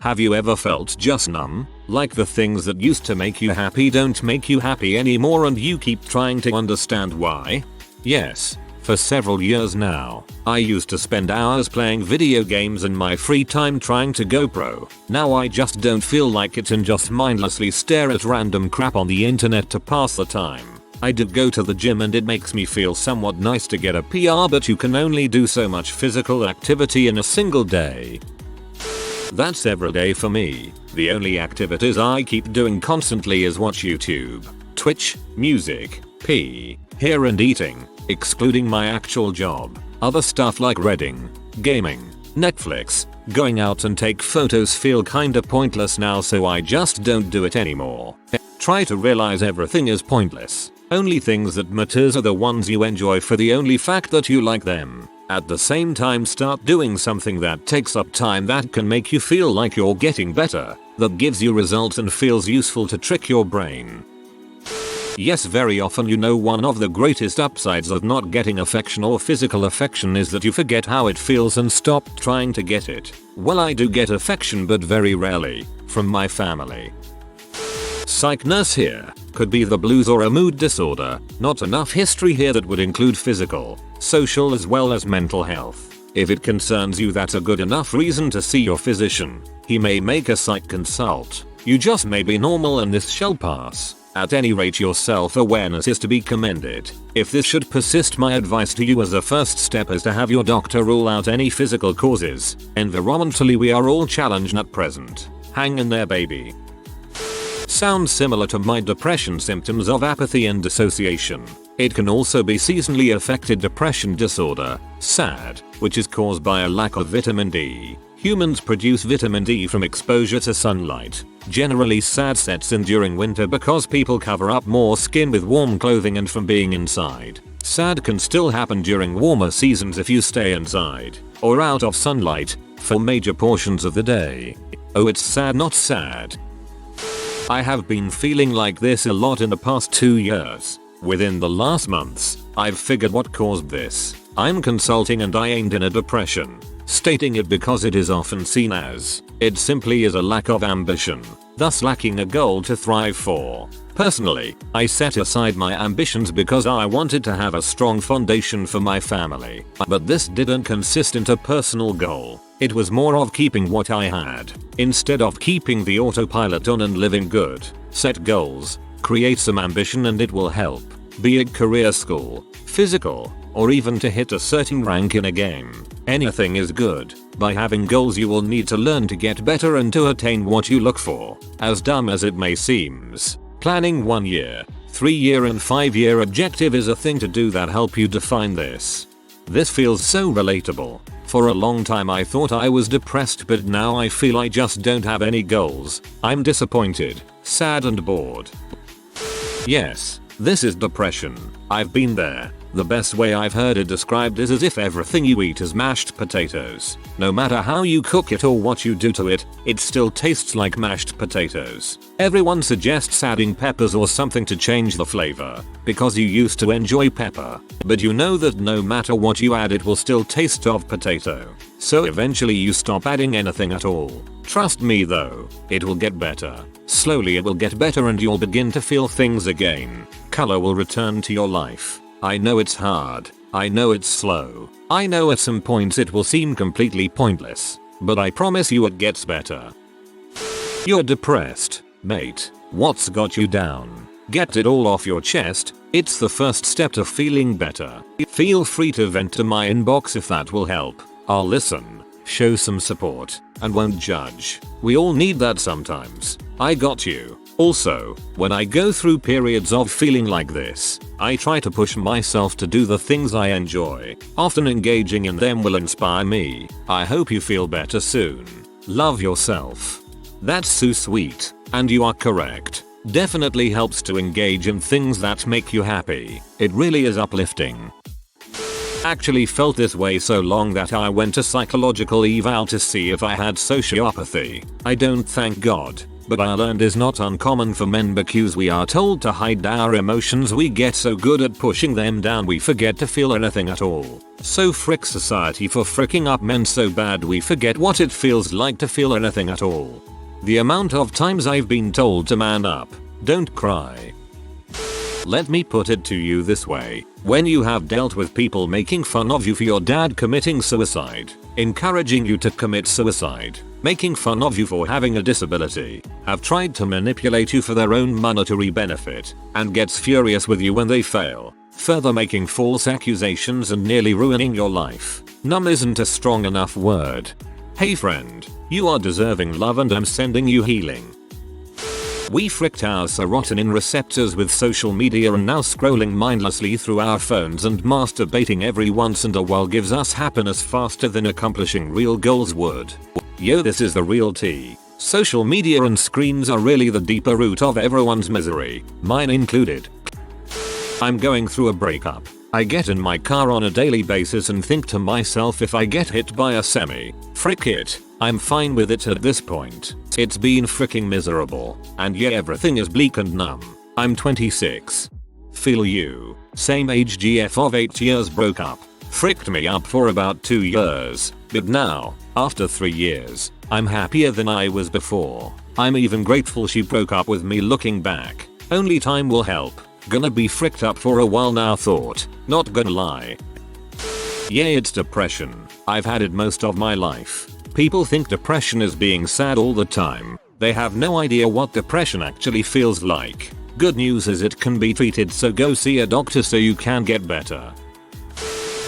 Have you ever felt just numb? Like the things that used to make you happy don't make you happy anymore and you keep trying to understand why? Yes. For several years now, I used to spend hours playing video games in my free time trying to go pro. Now I just don't feel like it and just mindlessly stare at random crap on the internet to pass the time. I did go to the gym and it makes me feel somewhat nice to get a PR, but you can only do so much physical activity in a single day. That's every day for me. The only activities I keep doing constantly is watch YouTube, Twitch, music, pee, here and eating, excluding my actual job. Other stuff like reading, gaming, Netflix, going out and take photos feel kinda pointless now, so I just don't do it anymore. Try to realize everything is pointless. Only things that matters are the ones you enjoy for the only fact that you like them. At the same time, start doing something that takes up time that can make you feel like you're getting better, that gives you results and feels useful to trick your brain. Yes, very often one of the greatest upsides of not getting affection or physical affection is that you forget how it feels and stop trying to get it. Well, I do get affection, but very rarely, from my family. Psych nurse here. Could be the blues or a mood disorder. Not enough history here that would include physical, social as well as mental health. If it concerns you, that's a good enough reason to see your physician. He may make a psych consult. You just may be normal and this shall pass. At any rate, your self-awareness is to be commended. If this should persist, my advice to you as a first step is to have your doctor rule out any physical causes. Environmentally, we are all challenged at present. Hang in there, baby. Sounds similar to my depression symptoms of apathy and dissociation. It can also be seasonally affected depression disorder, SAD, which is caused by a lack of vitamin D. Humans produce vitamin D from exposure to sunlight. Generally, SAD sets in during winter because people cover up more skin with warm clothing and from being inside. SAD can still happen during warmer seasons if you stay inside or out of sunlight for major portions of the day. Oh, it's sad, not sad. I have been feeling like this a lot in the past 2 years. Within the last months, I've figured what caused this. I'm consulting and I aimed in a depression, stating it because it is often seen as it simply is a lack of ambition, thus lacking a goal to thrive for. Personally, I set aside my ambitions because I wanted to have a strong foundation for my family, but this didn't consist into a personal goal. It was more of keeping what I had, instead of keeping the autopilot on and living good. Set goals, create some ambition, and it will help. Be it career, school, physical, or even to hit a certain rank in a game. Anything is good. By having goals, you will need to learn to get better and to attain what you look for. As dumb as it may seem, planning 1 year, 3 year and 5 year objective is a thing to do that help you define this. This feels so relatable. For a long time I thought I was depressed, but now I feel I just don't have any goals. I'm disappointed, sad and bored. Yes, this is depression. I've been there. The best way I've heard it described is as if everything you eat is mashed potatoes. No matter how you cook it or what you do to it, it still tastes like mashed potatoes. Everyone suggests adding peppers or something to change the flavor, because you used to enjoy pepper. But you know that no matter what you add, it will still taste of potato. So eventually you stop adding anything at all. Trust me though, it will get better. Slowly it will get better and you'll begin to feel things again. Color will return to your life. I know it's hard. I know it's slow. I know at some points it will seem completely pointless. But I promise you it gets better. You're depressed, mate. What's got you down? Get it all off your chest. It's the first step to feeling better. Feel free to vent to my inbox if that will help. I'll listen, show some support, and won't judge. We all need that sometimes. I got you. Also, when I go through periods of feeling like this, I try to push myself to do the things I enjoy. Often engaging in them will inspire me. I hope you feel better soon. Love yourself. That's so sweet. And you are correct. Definitely helps to engage in things that make you happy. It really is uplifting. Actually felt this way so long that I went to psychological eval to see if I had sociopathy. I don't, thank God. but I learned is not uncommon for men because we are told to hide our emotions. We get so good at pushing them down we forget to feel anything at all. So frick society for fricking up men so bad we forget what it feels like to feel anything at all. The amount of times I've been told to man up, don't cry. Let me put it to you this way. When you have dealt with people making fun of you for your dad committing suicide, encouraging you to commit suicide, making fun of you for having a disability, have tried to manipulate you for their own monetary benefit, and gets furious with you when they fail, further making false accusations and nearly ruining your life. Numb isn't a strong enough word. Hey friend, you are deserving love and I'm sending you healing. We fricked our serotonin receptors with social media and now scrolling mindlessly through our phones and masturbating every once in a while gives us happiness faster than accomplishing real goals would. Yo, this is the real tea. Social media and screens are really the deeper root of everyone's misery, mine included. I'm going through a breakup. I get in my car on a daily basis and think to myself, if I get hit by a semi, frick it, I'm fine with it at this point. It's been fricking miserable, and yeah, everything is bleak and numb. I'm 26. Feel you. Same age, GF of 8 years, broke up. Fricked me up for about 2 years, but now, after 3 years, I'm happier than I was before. I'm even grateful she broke up with me looking back. Only time will help. Gonna be fricked up for a while now thought, not gonna lie. Yeah, it's depression. I've had it most of my life. People think depression is being sad all the time. They have no idea what depression actually feels like. Good news is it can be treated, so go see a doctor so you can get better.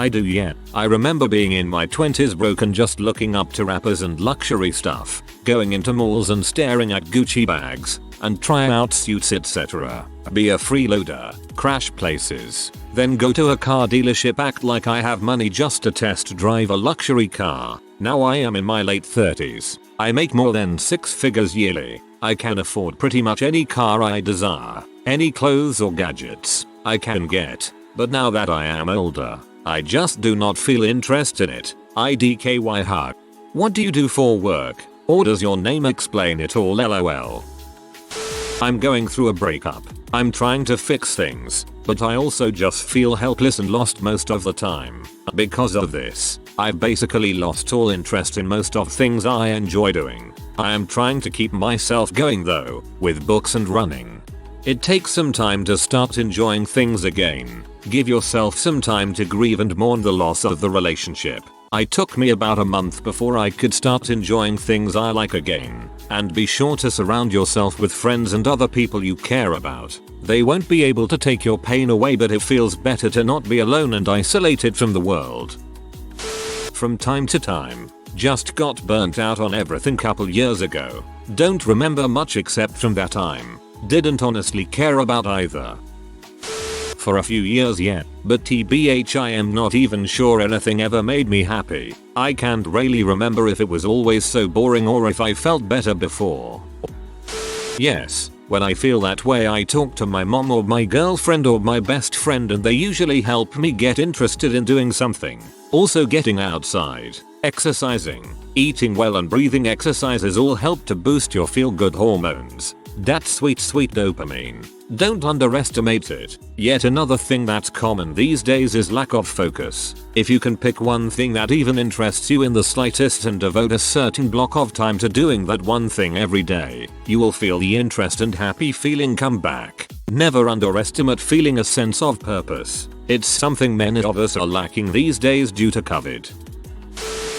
I do, yeah. I remember being in my 20s broke and just looking up to rappers and luxury stuff, going into malls and staring at Gucci bags, and try out suits etc. Be a freeloader, crash places, then go to a car dealership, act like I have money just to test drive a luxury car. Now I am in my late 30s. I make more than 6 figures yearly. I can afford pretty much any car I desire, any clothes or gadgets I can get. But now that I am older, I just do not feel interest in it. IDKY hug. What do you do for work? Or does your name explain it all? LOL. I'm going through a breakup. I'm trying to fix things, but I also just feel helpless and lost most of the time. Because of this, I've basically lost all interest in most of things I enjoy doing. I am trying to keep myself going though, with books and running. It takes some time to start enjoying things again. Give yourself some time to grieve and mourn the loss of the relationship. It took me about a month before I could start enjoying things I like again. And be sure to surround yourself with friends and other people you care about. They won't be able to take your pain away, but it feels better to not be alone and isolated from the world. From time to time, just got burnt out on everything couple years ago. Don't remember much except from that time. Didn't honestly care about either. For a few years yet, but TBH I am not even sure anything ever made me happy. I can't really remember if it was always so boring or if I felt better before. Yes, when I feel that way I talk to my mom or my girlfriend or my best friend and they usually help me get interested in doing something. Also getting outside, exercising, eating well and breathing exercises all help to boost your feel-good hormones. That sweet dopamine. Don't underestimate it. Yet another thing that's common these days is lack of focus. If you can pick one thing that even interests you in the slightest and devote a certain block of time to doing that one thing every day, you will feel the interest and happy feeling come back. Never underestimate feeling a sense of purpose. It's something many of us are lacking these days due to COVID.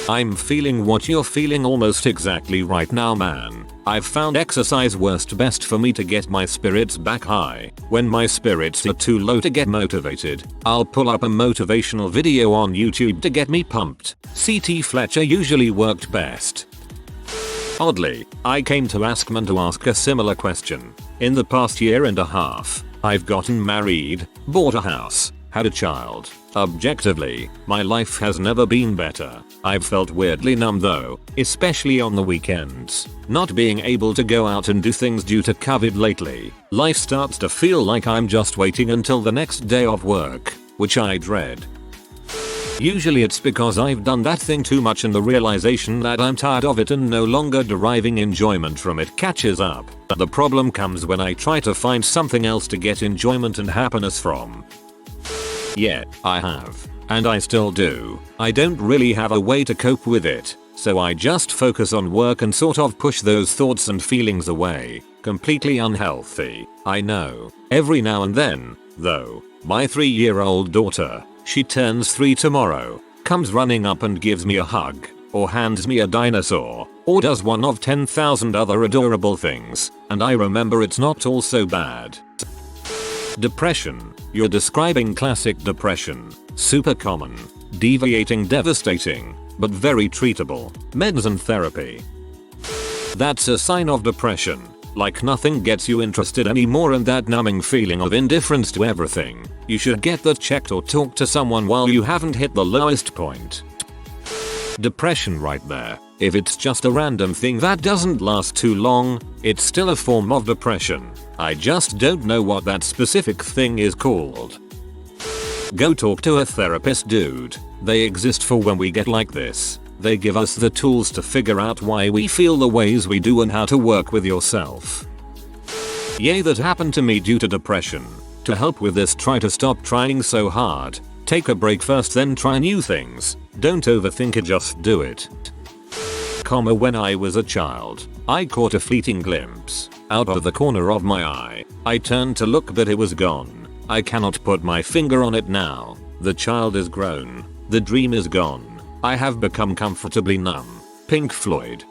I'm feeling what you're feeling almost exactly right now, man. I've found exercise works best for me to get my spirits back high. When my spirits are too low to get motivated, I'll pull up a motivational video on YouTube to get me pumped. CT Fletcher usually worked best. Oddly, I came to Askman to ask a similar question. In the past year and a half, I've gotten married, bought a house, had a child. Objectively, my life has never been better. I've felt weirdly numb though, especially on the weekends. Not being able to go out and do things due to COVID lately, life starts to feel like I'm just waiting until the next day of work, which I dread. Usually it's because I've done that thing too much and the realization that I'm tired of it and no longer deriving enjoyment from it catches up. The problem comes when I try to find something else to get enjoyment and happiness from. Yeah, I have. And I still do. I don't really have a way to cope with it, so I just focus on work and sort of push those thoughts and feelings away. Completely unhealthy, I know. Every now and then, though, my 3-year-old daughter, she turns 3 tomorrow, comes running up and gives me a hug, or hands me a dinosaur, or does one of 10,000 other adorable things, and I remember it's not all so bad. Depression. You're describing classic depression. Super common, deviating, devastating, but very treatable. Meds and therapy. That's a sign of depression. Like nothing gets you interested anymore and that numbing feeling of indifference to everything. You should get that checked or talk to someone while you haven't hit the lowest point. Depression right there. If it's just a random thing that doesn't last too long, it's still a form of depression. I just don't know what that specific thing is called. Go talk to a therapist, dude. They exist for when we get like this. They give us the tools to figure out why we feel the ways we do and how to work with yourself. Yay, that happened to me due to depression. To help with this, try to stop trying so hard. Take a break first, then try new things. Don't overthink it, just do it. When I was a child, I caught a fleeting glimpse out of the corner of my eye. I turned to look, but it was gone. I cannot put my finger on it now. The child is grown. The dream is gone. I have become comfortably numb. Pink Floyd.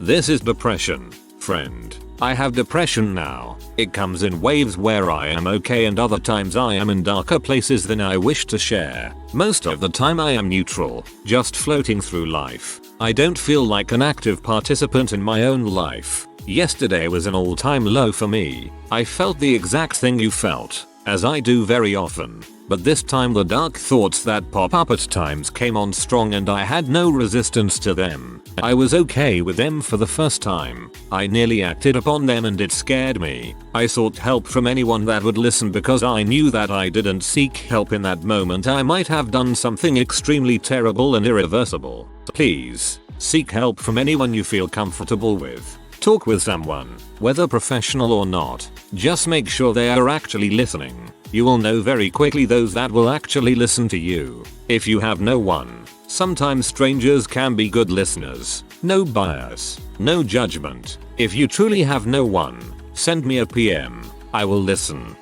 This is depression, friend. I have depression now. It comes in waves where I am okay and other times I am in darker places than I wish to share. Most of the time I am neutral, just floating through life. I don't feel like an active participant in my own life. Yesterday was an all-time low for me. I felt the exact thing you felt, as I do very often. But this time the dark thoughts that pop up at times came on strong and I had no resistance to them. I was okay with them for the first time. I nearly acted upon them and it scared me. I sought help from anyone that would listen because I knew that I didn't seek help in that moment I might have done something extremely terrible and irreversible. Please, seek help from anyone you feel comfortable with. Talk with someone, whether professional or not. Just make sure they are actually listening. You will know very quickly those that will actually listen to you. If you have no one, sometimes strangers can be good listeners. No bias, no judgment. If you truly have no one, send me a PM. I will listen.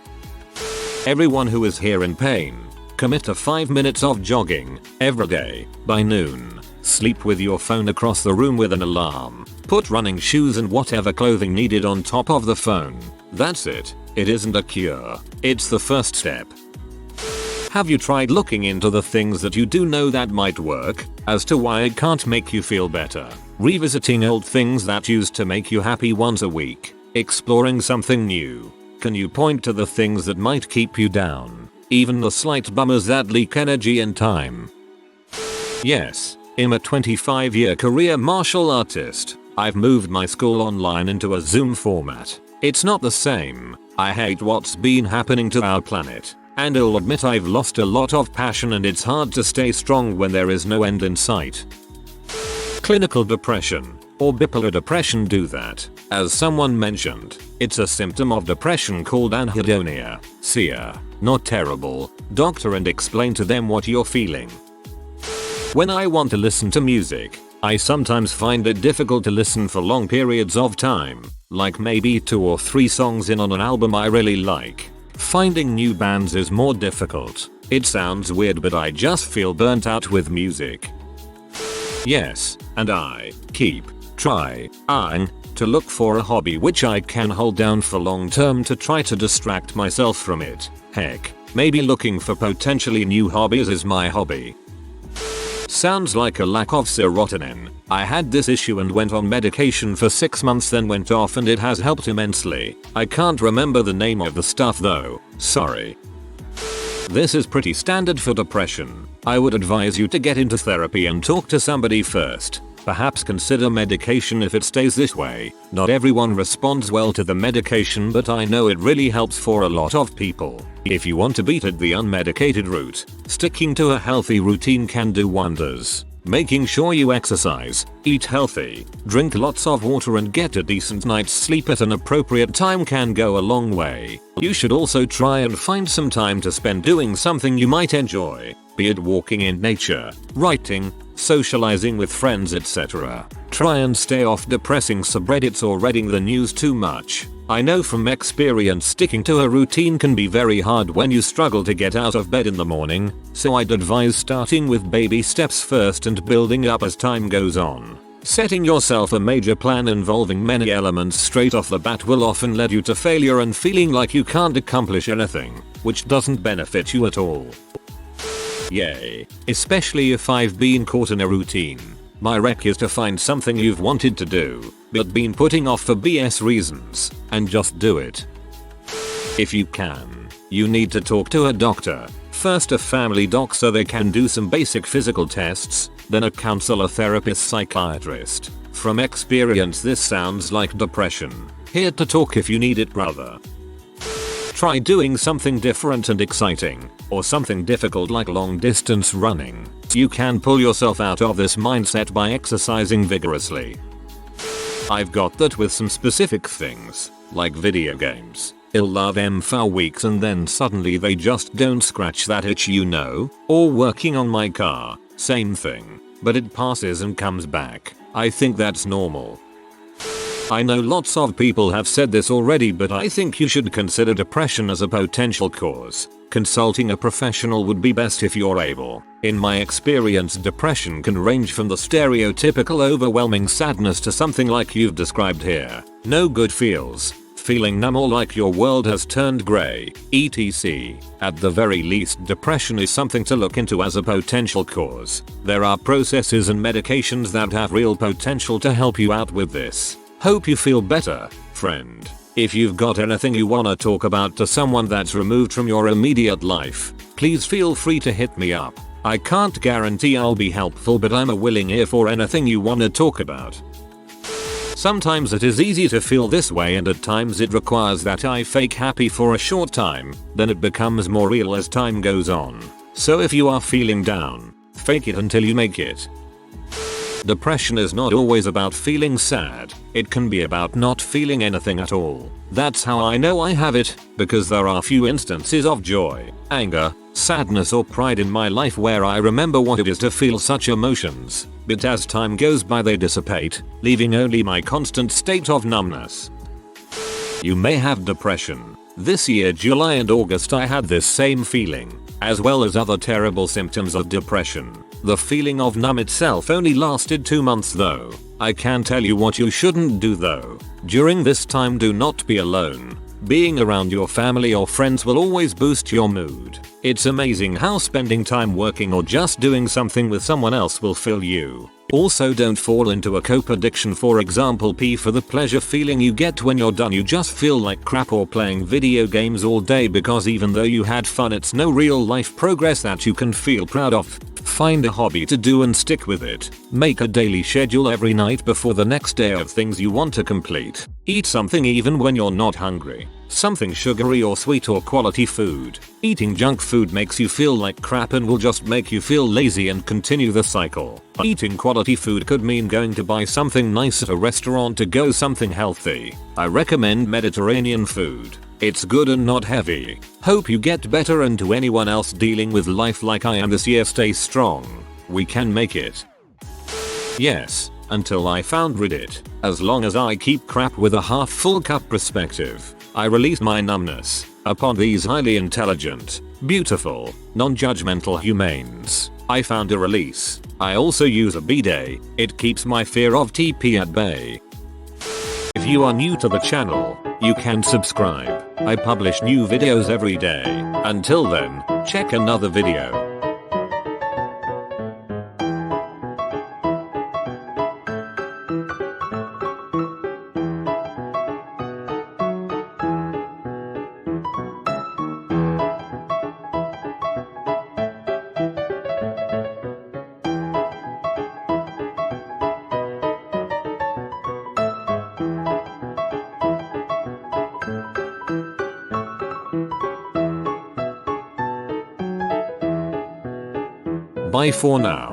Everyone who is here in pain, commit to 5 minutes of jogging every day by noon. Sleep with your phone across the room with an alarm. Put running shoes and whatever clothing needed on top of the phone. That's it. It isn't a cure. It's the first step. Have you tried looking into the things that you do know that might work, as to why it can't make you feel better? Revisiting old things that used to make you happy once a week. Exploring something new. Can you point to the things that might keep you down? Even the slight bummers that leak energy and time. Yes, I'm a 25-year career martial artist. I've moved my school online into a Zoom format. It's not the same. I hate what's been happening to our planet. And I'll admit I've lost a lot of passion and it's hard to stay strong when there is no end in sight. Clinical depression or bipolar depression do that. As someone mentioned, it's a symptom of depression called anhedonia. See a not terrible doctor and explain to them what you're feeling. When I want to listen to music, I sometimes find it difficult to listen for long periods of time, like maybe 2 or 3 songs in on an album I really like. Finding new bands is more difficult. It sounds weird, but I just feel burnt out with music. Yes, and I keep trying to look for a hobby which I can hold down for long term to try to distract myself from it. Heck, maybe looking for potentially new hobbies is my hobby. Sounds like a lack of serotonin. I had this issue and went on medication for 6 months, then went off, and it has helped immensely. I can't remember the name of the stuff though, sorry. This is pretty standard for depression. I would advise you to get into therapy and talk to somebody first. Perhaps consider medication if it stays this way. Not everyone responds well to the medication, but I know it really helps for a lot of people. If you want to beat it the unmedicated route, sticking to a healthy routine can do wonders. Making sure you exercise, eat healthy, drink lots of water and get a decent night's sleep at an appropriate time can go a long way. You should also try and find some time to spend doing something you might enjoy, be it walking in nature, writing, socializing with friends, etc. Try and stay off depressing subreddits or reading the news too much. I know from experience sticking to a routine can be very hard when you struggle to get out of bed in the morning, so I'd advise starting with baby steps first and building up as time goes on. Setting yourself a major plan involving many elements straight off the bat will often lead you to failure and feeling like you can't accomplish anything, which doesn't benefit you at all. Yay. Especially if I've been caught in a routine. My rec is to find something you've wanted to do, but been putting off for BS reasons, and just do it. If you can, you need to talk to a doctor. First a family doc so they can do some basic physical tests, then a counselor, therapist, psychiatrist. From experience this sounds like depression. Here to talk if you need it, brother. Try doing something different and exciting, or something difficult like long distance running. You can pull yourself out of this mindset by exercising vigorously. I've got that with some specific things, like video games. I'll love them for weeks and then suddenly they just don't scratch that itch, you know? Or working on my car, same thing, but it passes and comes back. I think that's normal. I know lots of people have said this already, but I think you should consider depression as a potential cause. Consulting a professional would be best if you're able. In my experience, depression can range from the stereotypical overwhelming sadness to something like you've described here. No good feels, feeling numb or like your world has turned grey, etc. At the very least, depression is something to look into as a potential cause. There are processes and medications that have real potential to help you out with this. Hope you feel better, friend. If you've got anything you wanna talk about to someone that's removed from your immediate life, please feel free to hit me up. I can't guarantee I'll be helpful, but I'm a willing ear for anything you wanna talk about. Sometimes it is easy to feel this way, and at times it requires that I fake happy for a short time, then it becomes more real as time goes on. So if you are feeling down, fake it until you make it. Depression is not always about feeling sad, it can be about not feeling anything at all. That's how I know I have it, because there are few instances of joy, anger, sadness or pride in my life where I remember what it is to feel such emotions, but as time goes by they dissipate, leaving only my constant state of numbness. You may have depression. This year, July and August, I had this same feeling, as well as other terrible symptoms of depression. The feeling of numb itself only lasted 2 months though. I can tell you what you shouldn't do though. During this time, do not be alone. Being around your family or friends will always boost your mood. It's amazing how spending time working or just doing something with someone else will fill you. Also, don't fall into a cope addiction, for example pee for the pleasure feeling you get when you're done. You just feel like crap, or playing video games all day because even though you had fun, it's no real life progress that you can feel proud of. Find a hobby to do and stick with it. Make a daily schedule every night before the next day of things you want to complete. Eat something even when you're not hungry. Something sugary or sweet or quality food. Eating junk food makes you feel like crap and will just make you feel lazy and continue the cycle. Eating quality food could mean going to buy something nice at a restaurant to go something healthy. I recommend Mediterranean food. It's good and not heavy. Hope you get better, and to anyone else dealing with life like I am this year, stay strong. We can make it. Yes, until I found Reddit. As long as I keep crap with a half full cup perspective, I release my numbness upon these highly intelligent, beautiful, non-judgmental humanes. I found a release. I also use a bidet. It keeps my fear of TP at bay. If you are new to the channel, you can subscribe. I publish new videos every day. Until then, check another video. Bye for now.